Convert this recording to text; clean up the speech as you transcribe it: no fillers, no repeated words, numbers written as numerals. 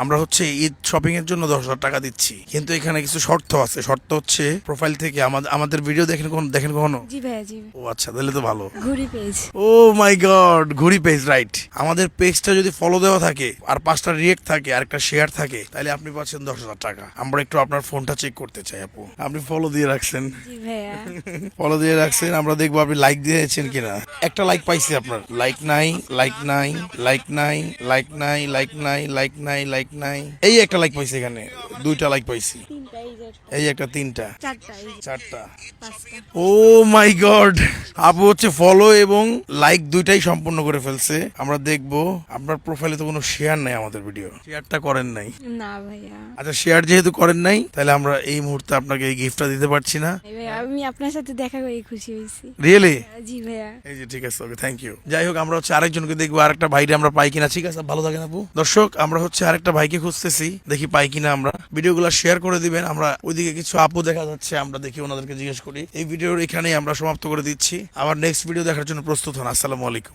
আমরা হচ্ছে ঈদ শপিং এর জন্য 10,000 টাকা দিচ্ছি, কিন্তু এখানে কিছু শর্ত আছে। শর্ত হচ্ছে প্রোফাইল থেকে আমাদের ভিডিও দেখেন কখনো? জি ভাইয়া, জি ও আচ্ছা, তাহলে তো ভালো। ঘুরি পেজ। ও মাই গড, ঘুরি পেজ, রাইট। আমাদের পেজটা যদি ফলো দেওয়া থাকে আর 5টা রিয়েক্ট থাকে আর একটা শেয়ার থাকে, তাহলে আপনি পাচ্ছেন 10,000 টাকা। আমরা একটু আপনার ফোনটা চেক করতে চাই আপু। আপনি ফলো দিয়ে রাখছেন? জি ভাইয়া। ফলো দিয়ে রাখছেন, আমরা দেখবো আপনি লাইক দিয়েছেন কিনা। একটা লাইক পাইছি আপনার। লাইক নাই, লাইক নাই, লাইক নাই, লাইক নাই, লাইক নাই, লাইক নাই, লাইক নাই। এই একটা লাইক পাইছি এখানে, 2টা লাইক পাইছি। তিনটা, এই যে একটা। এই একটা, 3টা, চারটা, এই যে 4টা। পাঁচটা। ও মাই গড, আপু হচ্ছে ফলো এবং লাইক 2টাই সম্পূর্ণ করে ফেলছে। আমরা দেখবো আপনার প্রোফাইলে তো কোনো শেয়ার নাই, আমাদের ভিডিও শেয়ারটা করেন নাই। না ভাইয়া। আচ্ছা, শেয়ার যেহেতু করেন নাই, তাহলে আমরা এই মুহূর্তে আপনাকে এই গিফটটা দিতে পারছি না। এই ভাইয়া, আমি আপনার সাথে দেখা করে খুশি হয়েছি। রিয়েলি? জি ভাইয়া। এই যে ঠিক আছে, ওকে, থ্যাংক ইউ। যাই হোক, আমরা হচ্ছে আরেকজনকে দেখবো, আরেকটা ভাইরে আমরা পাই কিনা। ঠিক আছে, ভালো থাকেন আপু। দর্শক, আমরা হচ্ছে আরেকটা ভাইকে খুঁজতেছি, দেখি পাই কিনা। আমরা ভিডিওগুলো শেয়ার করে দিবেন। আমরা ওইদিকে কিছু আপু দেখা যাচ্ছে, আমরা দেখি ওনাদেরকে জিজ্ঞেস করি। এই ভিডিওর এখানেই আমরা সমাপ্ত করে দিচ্ছি। আবার নেক্সট ভিডিও দেখার জন্য প্রস্তুত হন। আসসালামু আলাইকুম।